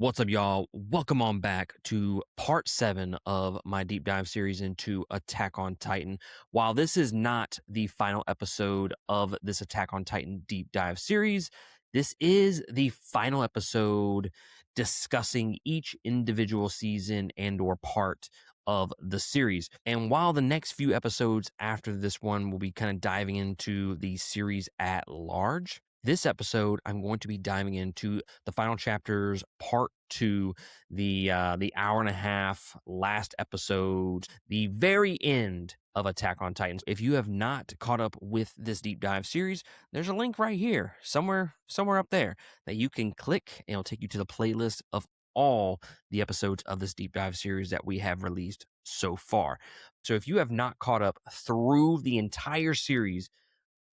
What's up, y'all? Welcome on back to part 7 of my deep dive series into Attack on Titan. While this is not the final episode of this Attack on Titan deep dive series, this is the final episode discussing each individual season and or part of the series. And while the next few episodes after this one will be kind of diving into the series at large, this episode, I'm going to be diving into the final chapters, part 2, the hour and a half last episode, the very end of Attack on Titans. If you have not caught up with this deep dive series, there's a link right here, somewhere up there, that you can click, and it'll take you to the playlist of all the episodes of this deep dive series that we have released so far. So if you have not caught up through the entire series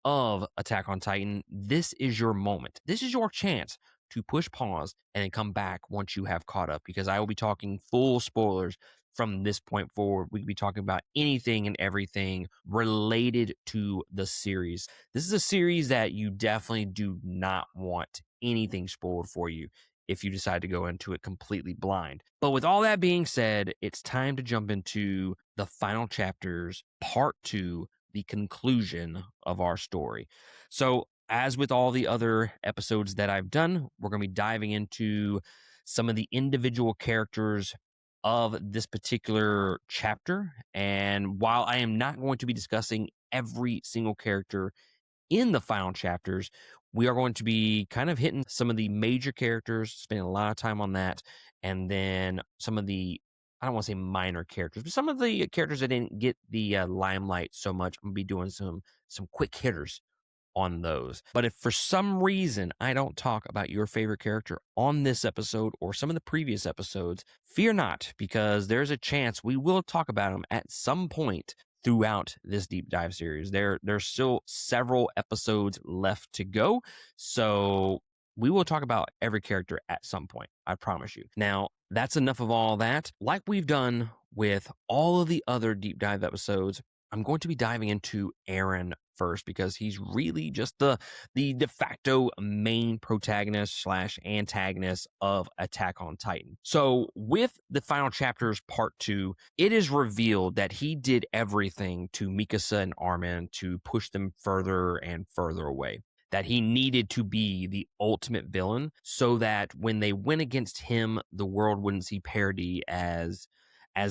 of Attack on Titan, this is your moment. This is your chance to push pause and then come back once you have caught up, because I will be talking full spoilers from this point forward. We could be talking about anything and everything related to the series. This is a series that you definitely do not want anything spoiled for you if you decide to go into it completely blind. But with all that being said, it's time to jump into the final chapters, part 2, the conclusion of our story. So, as with all the other episodes that I've done, we're going to be diving into some of the individual characters of this particular chapter. And while I am not going to be discussing every single character in the final chapters, we are going to be kind of hitting some of the major characters, spending a lot of time on that, and then some of the, I don't want to say minor characters, but some of the characters that didn't get the limelight so much. I'm going to be doing some quick hitters on those. But if for some reason I don't talk about your favorite character on this episode or some of the previous episodes, fear not, because there's a chance we will talk about them at some point throughout this deep dive series. There's still several episodes left to go, so we will talk about every character at some point, I promise you. Now, that's enough of all that. Like we've done with all of the other deep dive episodes, I'm going to be diving into Eren first, because he's really just the de facto main protagonist slash antagonist of Attack on Titan. So with the final chapters part 2, it is revealed that he did everything to Mikasa and Armin to push them further and further away, that he needed to be the ultimate villain so that when they went against him, the world wouldn't see parody as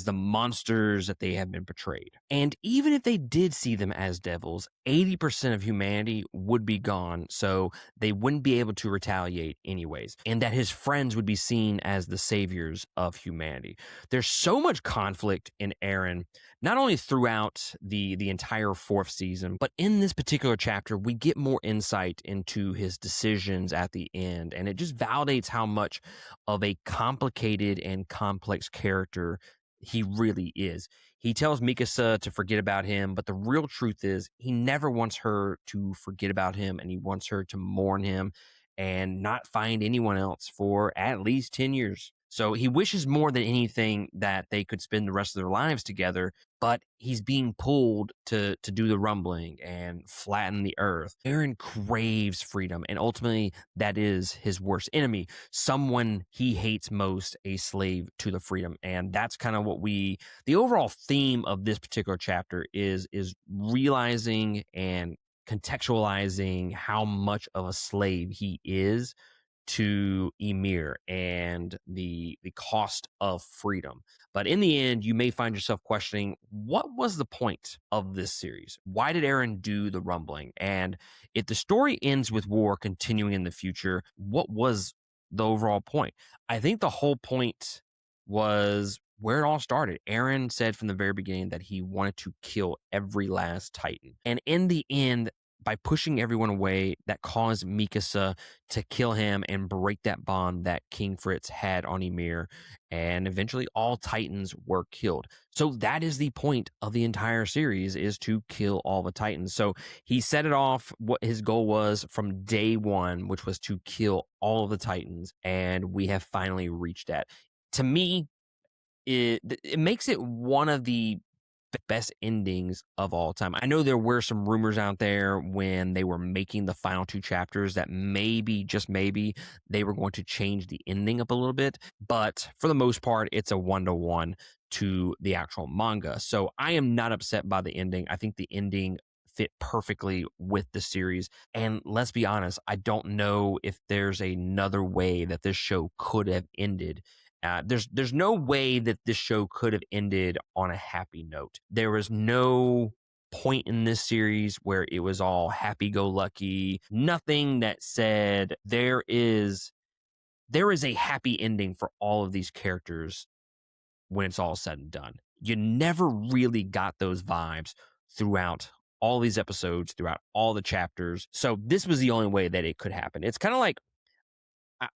the monsters that they have been portrayed. And even if they did see them as devils, 80% of humanity would be gone, so they wouldn't be able to retaliate anyways. And that his friends would be seen as the saviors of humanity. There's so much conflict in Eren, not only throughout the entire 4th season, but in this particular chapter, we get more insight into his decisions at the end. And it just validates how much of a complicated and complex character he really is. He tells Mikasa to forget about him, but the real truth is he never wants her to forget about him, and he wants her to mourn him and not find anyone else for at least 10 years. So he wishes more than anything that they could spend the rest of their lives together, but he's being pulled to do the rumbling and flatten the earth. Eren craves freedom, and ultimately that is his worst enemy, someone he hates most, a slave to the freedom. And that's kind of what the overall theme of this particular chapter is realizing and contextualizing how much of a slave he is to Ymir and the cost of freedom. But in the end, you may find yourself questioning, what was the point of this series? Why did Eren do the rumbling? And if the story ends with war continuing in the future, what was the overall point? I think the whole point was where it all started. Eren said from the very beginning that he wanted to kill every last Titan. And in the end, by pushing everyone away, that caused Mikasa to kill him and break that bond that King Fritz had on Ymir. And eventually all Titans were killed. So that is the point of the entire series, is to kill all the Titans. So he set it off what his goal was from day one, which was to kill all of the Titans. And we have finally reached that. To me, it makes it one of the best endings of all time. I know there were some rumors out there when they were making the final 2 chapters that maybe, just maybe, they were going to change the ending up a little bit, but for the most part, it's a 1-to-1 to the actual manga. So I am not upset by the ending. I think the ending fit perfectly with the series. And let's be honest, I don't know if there's another way that this show could have ended. There's no way that this show could have ended on a happy note. There was no point in this series where it was all happy-go-lucky. Nothing that said there is a happy ending for all of these characters when it's all said and done. You never really got those vibes throughout all these episodes, throughout all the chapters. So this was the only way that it could happen. It's kind of like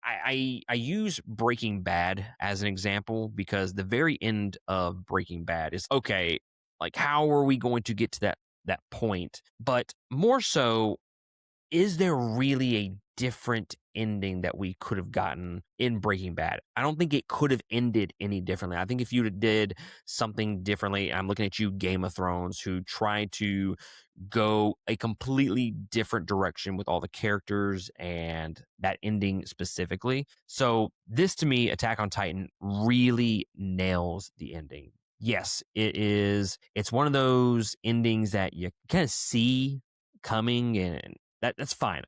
I use Breaking Bad as an example because the very end of Breaking Bad is okay. Like, how are we going to get to that point? But more so, is there really a different ending that we could have gotten in Breaking Bad? I don't think it could have ended any differently. I think if you did something differently, I'm looking at you, Game of Thrones, who tried to go a completely different direction with all the characters and that ending specifically. So this, to me, Attack on Titan really nails the ending. Yes, it's one of those endings that you kind of see coming, and that's fine.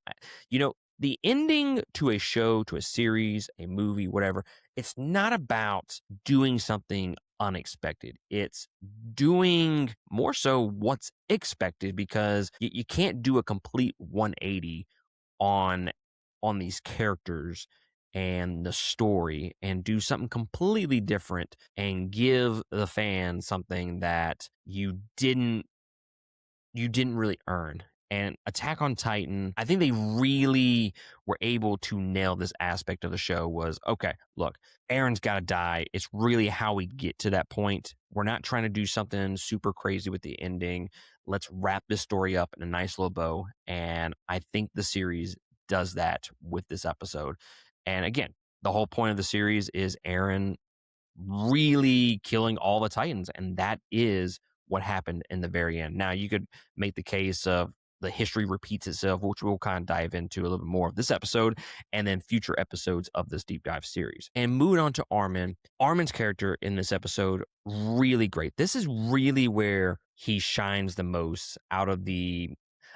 The ending to a show, to a series, a movie, whatever, it's not about doing something unexpected. It's doing more so what's expected, because you can't do a complete 180 on these characters and the story and do something completely different and give the fans something that you didn't really earn. And Attack on Titan, I think they really were able to nail this aspect of the show. Was, okay, look, Eren's got to die. It's really how we get to that point. We're not trying to do something super crazy with the ending. Let's wrap this story up in a nice little bow. And I think the series does that with this episode. And again, the whole point of the series is Eren really killing all the Titans. And that is what happened in the very end. Now, you could make the case of the history repeats itself, which we'll kind of dive into a little bit more of this episode and then future episodes of this deep dive series. And moving on to Armin. Armin's character in this episode, really great. This is really where he shines the most out of I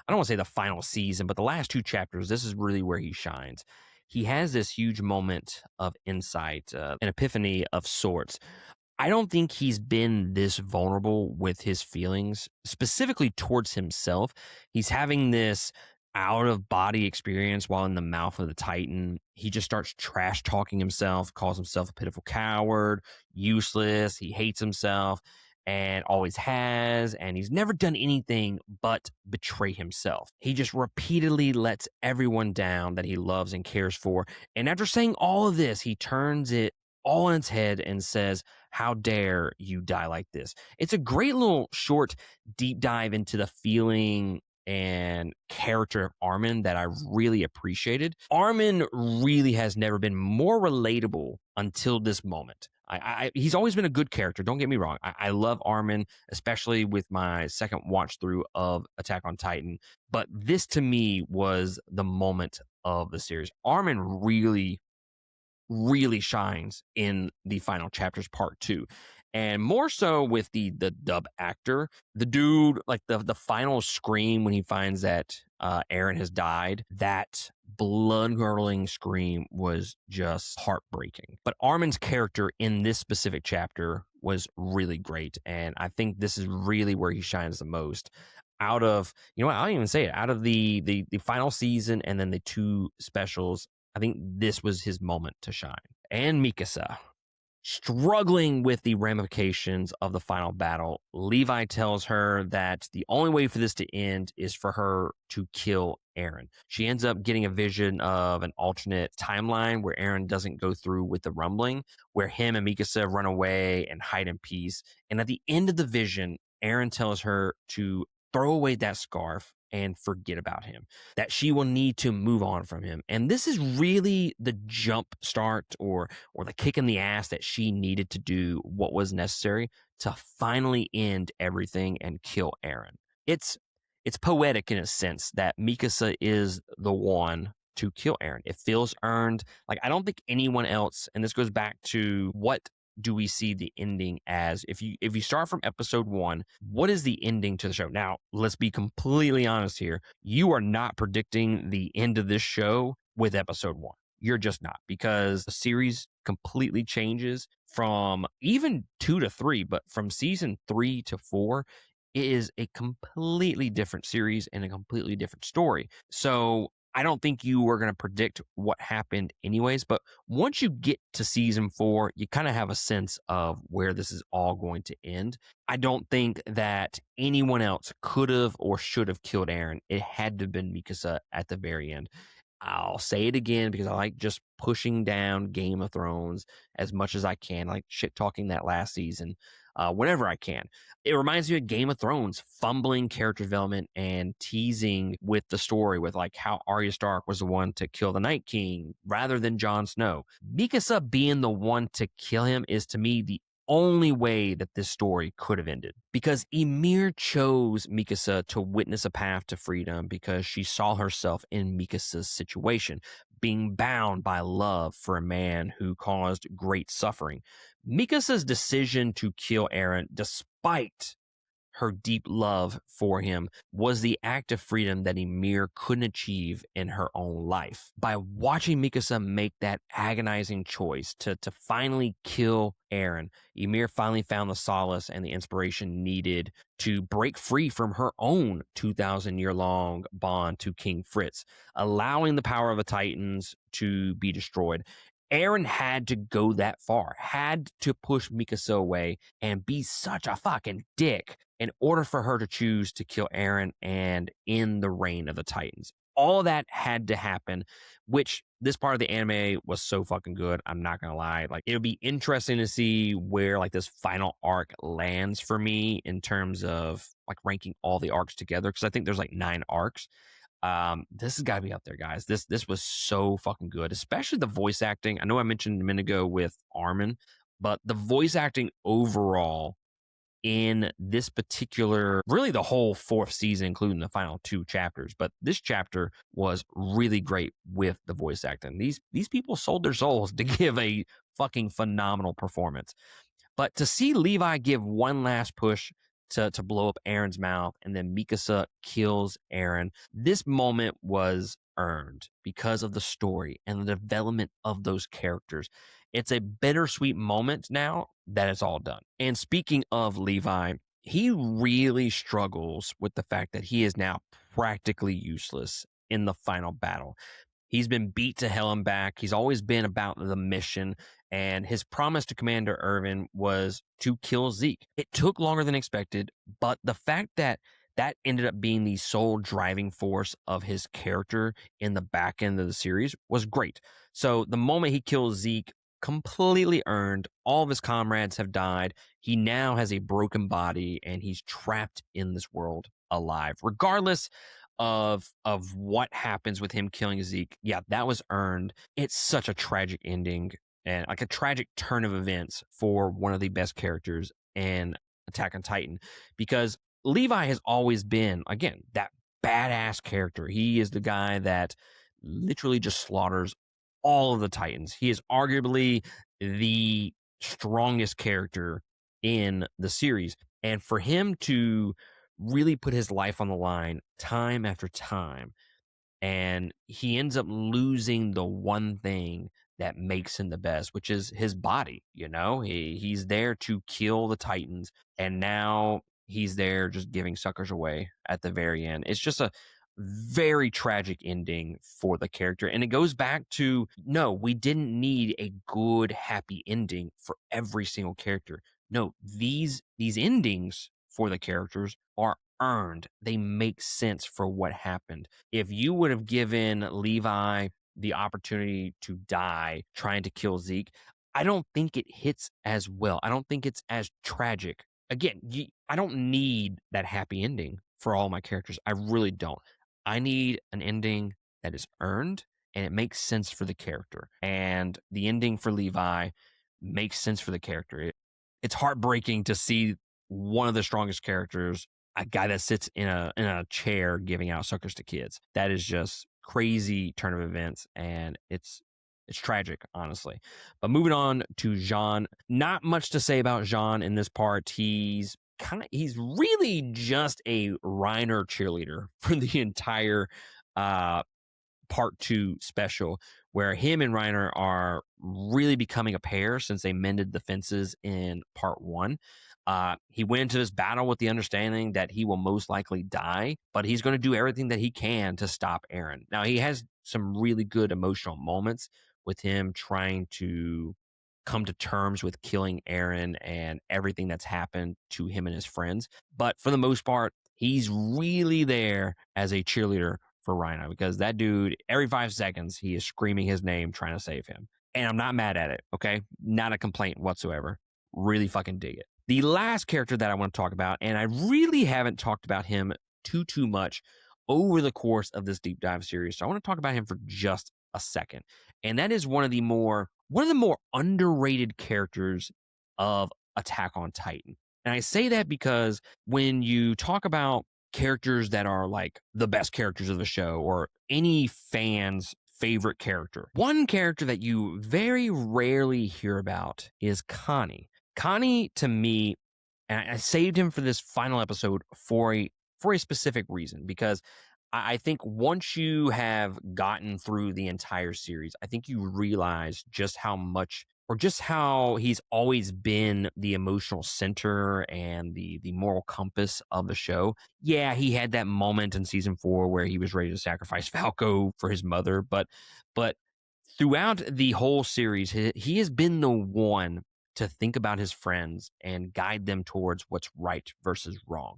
don't want to say the final season, but the last 2 chapters. This is really where he shines. He has this huge moment of insight, an epiphany of sorts. I don't think he's been this vulnerable with his feelings, specifically towards himself. He's having this out of body experience while in the mouth of the Titan. He just starts trash talking himself, calls himself a pitiful coward, useless. He hates himself and always has, and he's never done anything but betray himself. He just repeatedly lets everyone down that he loves and cares for. And after saying all of this, he turns it all in its head and says, "How dare you die like this?" It's a great little short deep dive into the feeling and character of Armin that I really appreciated. Armin really has never been more relatable until this moment. He's always been a good character. Don't get me wrong. I love Armin, especially with my second watch through of Attack on Titan. But this, to me, was the moment of the series. Armin really shines in the final chapters, part 2, and more so with the dub actor. The dude, like the final scream when he finds that Eren has died, that blood-curdling scream was just heartbreaking. But Armin's character in this specific chapter was really great, and I think this is really where he shines the most. Out of, I don't even say it, out of the final season and then the 2 specials, I think this was his moment to shine. And Mikasa, struggling with the ramifications of the final battle, Levi tells her that the only way for this to end is for her to kill Eren. She ends up getting a vision of an alternate timeline where Eren doesn't go through with the rumbling, where him and Mikasa run away and hide in peace. And at the end of the vision, Eren tells her to throw away that scarf and forget about him, that she will need to move on from him. And this is really the jump start or the kick in the ass that she needed to do what was necessary to finally end everything and kill Eren. It's poetic in a sense that Mikasa is the one to kill Eren. It feels earned. Like, I don't think anyone else, and this goes back to what do we see the ending as? If you start from episode 1, what is the ending to the show? Now, let's be completely honest here. You are not predicting the end of this show with episode 1. You're just not, because the series completely changes from even 2 to 3, but from season 3 to 4, it is a completely different series and a completely different story. So I don't think you were going to predict what happened anyways, but once you get to season 4, you kind of have a sense of where this is all going to end. I don't think that anyone else could have or should have killed Eren. It had to have been Mikasa at the very end. I'll say it again because I like just pushing down Game of Thrones as much as I can, like shit talking that last season whenever I can. It reminds me of Game of Thrones, fumbling character development and teasing with the story with like how Arya Stark was the one to kill the Night King rather than Jon Snow. Mikasa being the one to kill him is to me the only way that this story could have ended, because Ymir chose Mikasa to witness a path to freedom because she saw herself in Mikasa's situation, being bound by love for a man who caused great suffering. Mikasa's decision to kill Eren, despite her deep love for him, was the act of freedom that Ymir couldn't achieve in her own life. By watching Mikasa make that agonizing choice to finally kill Eren, Ymir finally found the solace and the inspiration needed to break free from her own 2,000-year-long bond to King Fritz, allowing the power of the Titans to be destroyed. Eren had to go that far, had to push Mikasa away and be such a fucking dick in order for her to choose to kill Eren and end the reign of the Titans. All that had to happen, which this part of the anime was so fucking good. I'm not gonna lie. Like, it'll be interesting to see where like this final arc lands for me in terms of like ranking all the arcs together, because I think there's like 9 arcs. This has got to be up there, guys. This was so fucking good, especially the voice acting. I know I mentioned a minute ago with Armin, but the voice acting overall in this particular, really the whole 4th season, including the final 2 chapters, but this chapter was really great with the voice acting. These people sold their souls to give a fucking phenomenal performance. But to see Levi give one last push to blow up Eren's mouth, and then Mikasa kills Eren, this moment was earned because of the story and the development of those characters. It's a bittersweet moment now that it's all done. And speaking of Levi, he really struggles with the fact that he is now practically useless in the final battle. He's been beat to hell and back. He's always been about the mission, and his promise to Commander Erwin was to kill Zeke. It took longer than expected, but the fact that that ended up being the sole driving force of his character in the back end of the series was great. So the moment he kills Zeke, completely earned. All of his comrades have died. He now has a broken body, and he's trapped in this world alive. Regardless of what happens with him killing Zeke, yeah, that was earned. It's such a tragic ending and like a tragic turn of events for one of the best characters in Attack on Titan, because Levi has always been, again, that badass character. He is the guy that literally just slaughters all of the Titans. He is arguably the strongest character in the series. And for him to really put his life on the line time after time, and he ends up losing the one thing that makes him the best, which is his body. You know, he's there to kill the Titans, and now he's there just giving suckers away at the very end. It's just a very tragic ending for the character, and it goes back to, no, we didn't need a good happy ending for every single character. No, these endings for the characters are earned. They make sense for what happened. If you would have given Levi the opportunity to die trying to kill Zeke, I don't think it hits as well. I don't think it's as tragic. Again, I don't need that happy ending for all my characters. I really don't. I need an ending that is earned and it makes sense for the character. And the ending for Levi makes sense for the character. It's heartbreaking to see one of the strongest characters, a guy that sits in a chair giving out suckers to kids. That is just crazy turn of events, and it's tragic, honestly. But moving on to Jean, not much to say about Jean in this part. He's really just a Reiner cheerleader for the entire uh part two special, where him and Reiner are really becoming a pair since they mended the fences in part one. He went into this battle with the understanding that he will most likely die, but he's going to do everything that he can to stop Eren. Now, he has some really good emotional moments with him trying to come to terms with killing Eren and everything that's happened to him and his friends. But for the most part, he's really there as a cheerleader for Rhino, because that dude, every 5 seconds, he is screaming his name trying to save him. And I'm not mad at it, okay? Not a complaint whatsoever. Really fucking dig it. The last character that I want to talk about, and I really haven't talked about him too much over the course of this deep dive series, so I want to talk about him for just a second. And that is one of the more underrated characters of Attack on Titan. And I say that because when you talk about characters that are like the best characters of the show or any fan's favorite character, one character that you very rarely hear about is Connie. Connie, to me, and I saved him for this final episode for a specific reason, because I think once you have gotten through the entire series, I think you realize just how much, or just how he's always been the emotional center and the moral compass of the show. Yeah, he had that moment in season 4 where he was ready to sacrifice Falco for his mother, but throughout the whole series, he has been the one to think about his friends and guide them towards what's right versus wrong.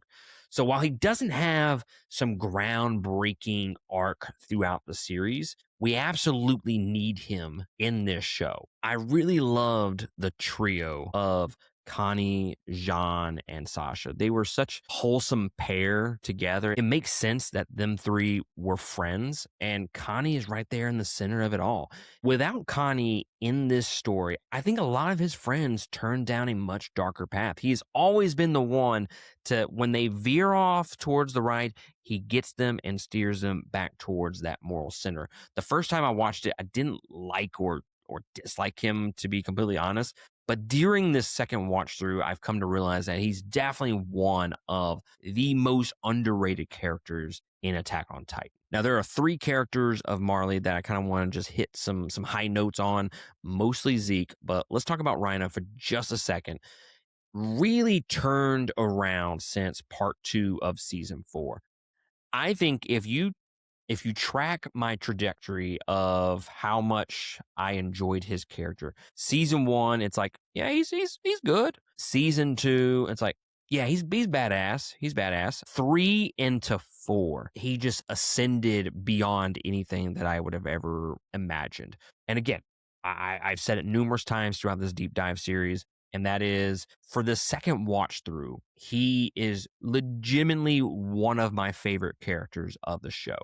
So while he doesn't have some groundbreaking arc throughout the series, we absolutely need him in this show. I really loved the trio of Connie, Jean, and Sasha. They were such a wholesome pair together. It makes sense that them three were friends, and Connie is right there in the center of it all. Without Connie in this story, I think a lot of his friends turned down a much darker path. He's always been the one to, when they veer off towards the right, he gets them and steers them back towards that moral center. The first time I watched it, I didn't like or dislike him, to be completely honest. But during this second watch through, I've come to realize that he's definitely one of the most underrated characters in Attack on Titan. Now, there are 3 characters of Marley that I kind of want to just hit some high notes on, mostly Zeke, but let's talk about Rhino for just a second. Really turned around since part 2 of season 4. I think if you track my trajectory of how much I enjoyed his character, season 1, it's like, yeah, he's good. Season 2, it's like, yeah, he's badass. He's badass. 3 into 4, he just ascended beyond anything that I would have ever imagined. And again, I've said it numerous times throughout this deep dive series, and that is, for the second watch through, he is legitimately one of my favorite characters of the show.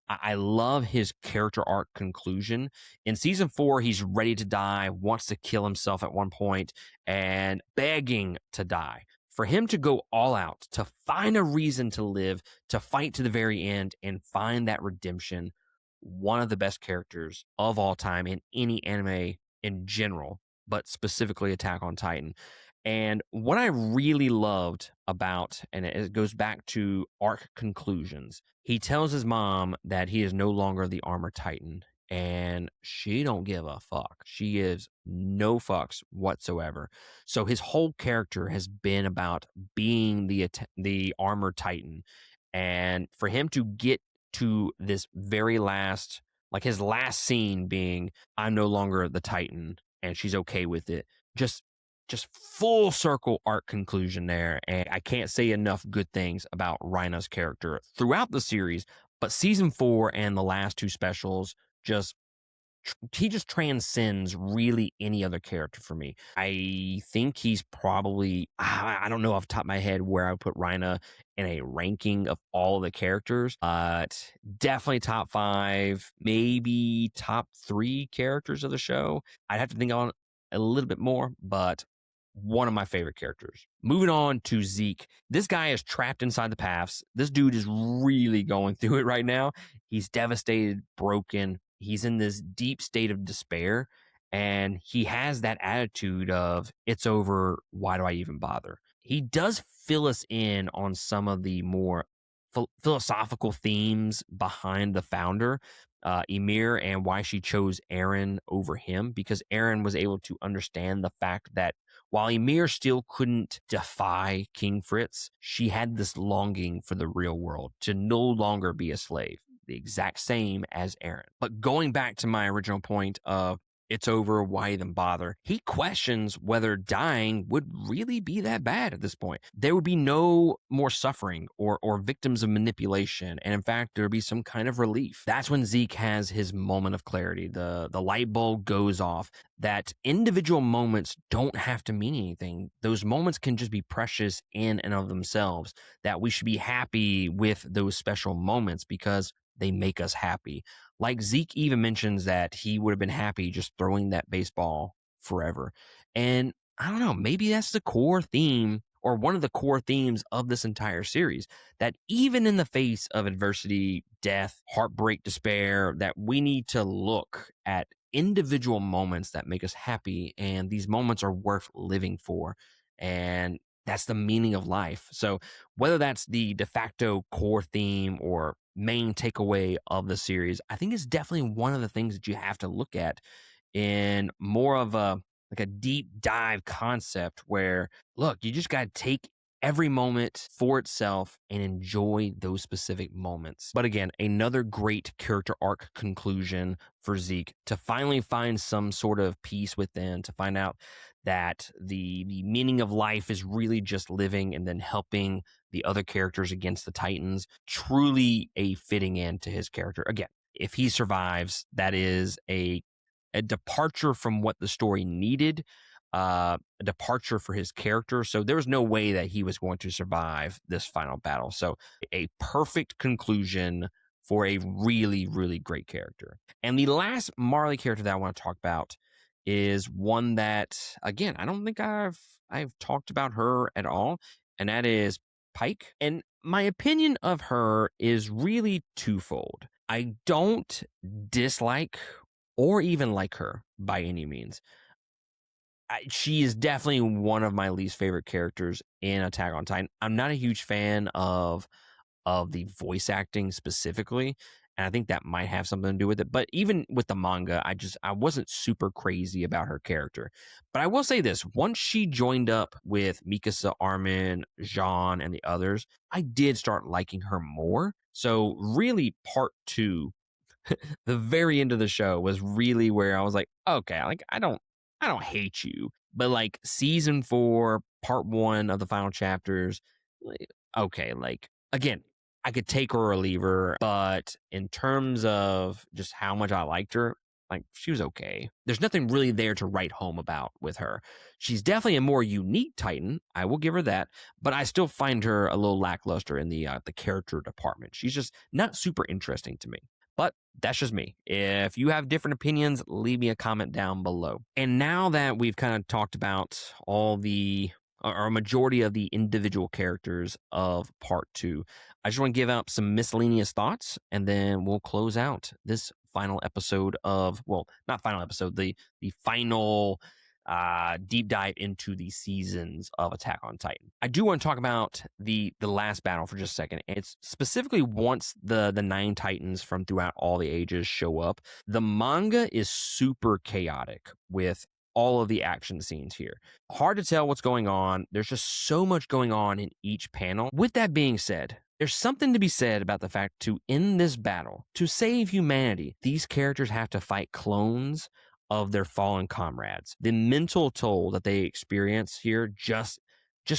I love his character arc conclusion. In season 4, he's ready to die, wants to kill himself at one point, and begging to die. For him to go all out, to find a reason to live, to fight to the very end, and find that redemption, one of the best characters of all time in any anime in general, but specifically Attack on Titan. And what I really loved about, and it goes back to arc conclusions, he tells his mom that he is no longer the armor titan, and she don't give a fuck. She gives no fucks whatsoever. So his whole character has been about being the armor titan, and for him to get to this very last, like his last scene being, I'm no longer the titan, and she's okay with it. Just full circle arc conclusion there. And I can't say enough good things about Rhino's character throughout the series, but season 4 and the last 2 specials, just he just transcends really any other character for me. I think he's probably, I don't know off the top of my head where I would put Reiner in a ranking of all the characters, but definitely top 5, maybe top 3 characters of the show. I'd have to think on a little bit more, but one of my favorite characters. Moving on to Zeke. This guy is trapped inside the paths. This dude is really going through it right now. He's devastated, broken. He's in this deep state of despair. And he has that attitude of, it's over. Why do I even bother? He does fill us in on some of the more philosophical themes behind the founder, Ymir, and why she chose Eren over him, because Eren was able to understand the fact that while Ymir still couldn't defy King Fritz, she had this longing for the real world, to no longer be a slave, the exact same as Eren. But going back to my original point of it's over, why even bother? He questions whether dying would really be that bad at this point. There would be no more suffering or victims of manipulation. And in fact, there would be some kind of relief. That's when Zeke has his moment of clarity. The light bulb goes off. That individual moments don't have to mean anything. Those moments can just be precious in and of themselves, that we should be happy with those special moments because they make us happy. Like Zeke even mentions that he would have been happy just throwing that baseball forever. And I don't know, maybe that's the core theme or one of the core themes of this entire series, that even in the face of adversity, death, heartbreak, despair, that we need to look at individual moments that make us happy. And these moments are worth living for. And that's the meaning of life. So whether that's the de facto core theme or main takeaway of the series, I think it's definitely one of the things that you have to look at in more of a like a deep dive concept where, look, you just got to take every moment for itself and enjoy those specific moments. But again, another great character arc conclusion for Zeke, to finally find some sort of peace within, to find out that the meaning of life is really just living and then helping the other characters against the Titans. Truly a fitting end to his character. Again, if he survives, that is a departure from what the story needed, a departure for his character. So there was no way that he was going to survive this final battle. So a perfect conclusion for a really, really great character. And the last Marley character that I want to talk about is one that, again, I don't think I've talked about her at all, and that is Pieck. And my opinion of her is really twofold. I don't dislike or even like her by any means. She is definitely one of my least favorite characters in Attack on Titan. I'm not a huge fan of the voice acting specifically, and I think that might have something to do with it. But even with the manga, I wasn't super crazy about her character. But I will say this: once she joined up with Mikasa, Armin, Jean, and the others, I did start liking her more. So really, part 2, the very end of the show, was really where I was like, okay, like I don't hate you. But like season 4, part 1 of the final chapters, okay, like again, I could take her or leave her, but in terms of just how much I liked her, like she was okay. There's nothing really there to write home about with her. She's definitely a more unique Titan, I will give her that, but I still find her a little lackluster in the character department. She's just not super interesting to me. But that's just me. If you have different opinions, leave me a comment down below. And now that we've kind of talked about all the, or a majority of the individual characters of part 2, I just want to give out some miscellaneous thoughts, and then we'll close out this final episode of, well, not final episode, the final deep dive into the seasons of Attack on Titan. I do want to talk about the last battle for just a second. It's specifically once the 9 Titans from throughout all the ages show up. The manga is super chaotic with all of the action scenes here. Hard to tell what's going on. There's just so much going on in each panel. With that being said, there's something to be said about the fact to end this battle, to save humanity, these characters have to fight clones of their fallen comrades. The mental toll that they experience here just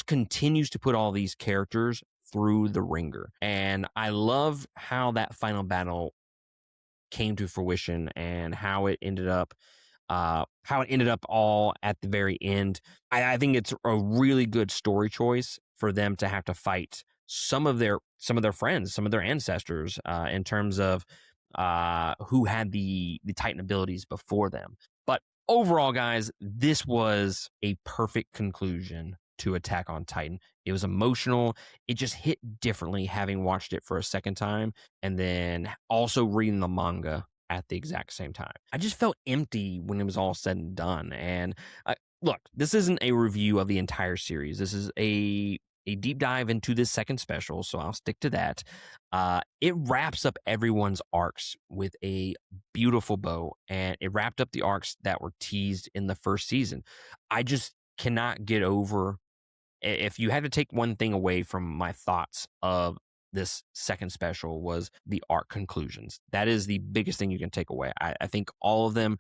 continues to put all these characters through the ringer. And I love how that final battle came to fruition and how it ended up all at the very end. I think it's a really good story choice for them to have to fight some of their friends, some of their ancestors, in terms of who had the Titan abilities before them. But overall, guys, this was a perfect conclusion to Attack on Titan. It was emotional. It just hit differently having watched it for a second time and then also reading the manga at the exact same time. I just felt empty when it was all said and done. And look, this isn't a review of the entire series. This is a deep dive into this second special, so I'll stick to that. It wraps up everyone's arcs with a beautiful bow, and it wrapped up the arcs that were teased in the first season. I just cannot get over. If you had to take one thing away from my thoughts of this second special was the arc conclusions. That is the biggest thing you can take away. I think all of them.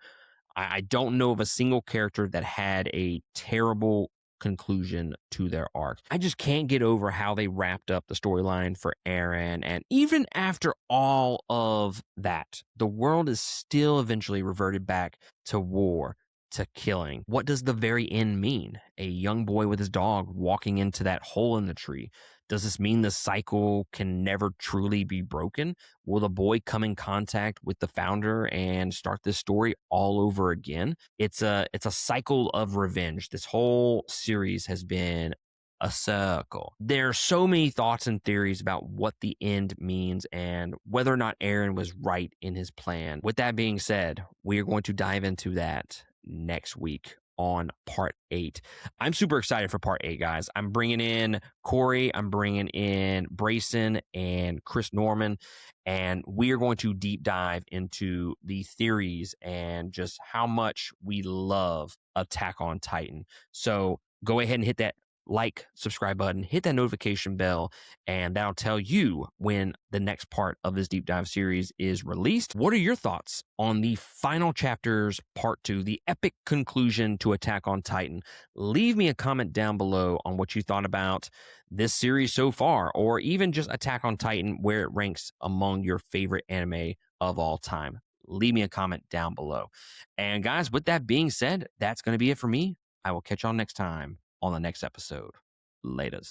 I don't know of a single character that had a terrible conclusion to their arc. I just can't get over how they wrapped up the storyline for Eren. And even after all of that, the world is still eventually reverted back to war, to killing. What does the very end mean? A young boy with his dog walking into that hole in the tree. Does this mean the cycle can never truly be broken? Will the boy come in contact with the founder and start this story all over again? It's a cycle of revenge. This whole series has been a circle. There are so many thoughts and theories about what the end means and whether or not Eren was right in his plan. With that being said, we are going to dive into that next week on part 8. I'm super excited for part 8, guys. I'm bringing in Corey, I'm bringing in Brayson and Chris Norman, and we are going to deep dive into the theories and just how much we love Attack on Titan. So go ahead and hit that like, subscribe button, hit that notification bell, and that'll tell you when the next part of this deep dive series is released. What are your thoughts on the final chapters, part 2, the epic conclusion to Attack on Titan? Leave me a comment down below on what you thought about this series so far, or even just Attack on Titan, where it ranks among your favorite anime of all time. Leave me a comment down below. And guys, with that being said, that's going to be it for me. I will catch y'all next time on the next episode. Laters.